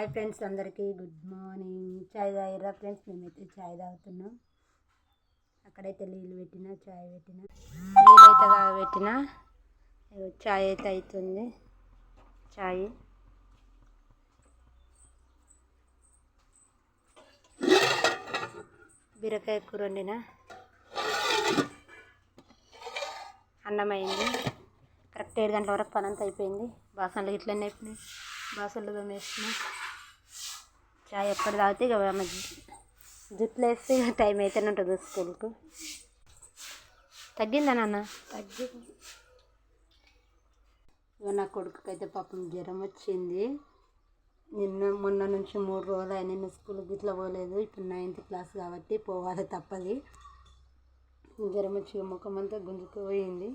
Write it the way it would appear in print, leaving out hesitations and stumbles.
Hi friends, అందరికీ good morning. చాయ్ తాగిరా friends? మేమైతే చాయ్ తాగుతున్నాం. అక్కడైతే నీళ్ళు పెట్టిన, చాయ్ పెట్టిన, నీళ్ళు అయితే కాగబెట్టిన. చాయ్ అయితే అవుతుంది. చాయ్ బీరకాయ కూర వండిన, అన్నం అయింది. కరెక్ట్ 7 గంటల వరకు పని అంతా అయిపోయింది. బాసనలు ఇట్లనే అయిపోయినాయి, బాసనలు తోమేసిన. చాయ్ ఎప్పుడు తాగితే ఇక జుట్లు వేస్తే టైం అయితేనే ఉంటుంది స్కూల్కు. తగ్గిందా నాన్న? తగ్గింది. ఇక నా కొడుకుకైతే పాపం జ్వరం వచ్చింది. మొన్న నుంచి 3 రోజులు అయినా నిన్న స్కూల్కి ఇట్లా పోలేదు. ఇప్పుడు 9th క్లాస్ కాబట్టి పోవాలి తప్పది. జ్వరం వచ్చి ముఖం అంతా గుంజుకుపోయింది.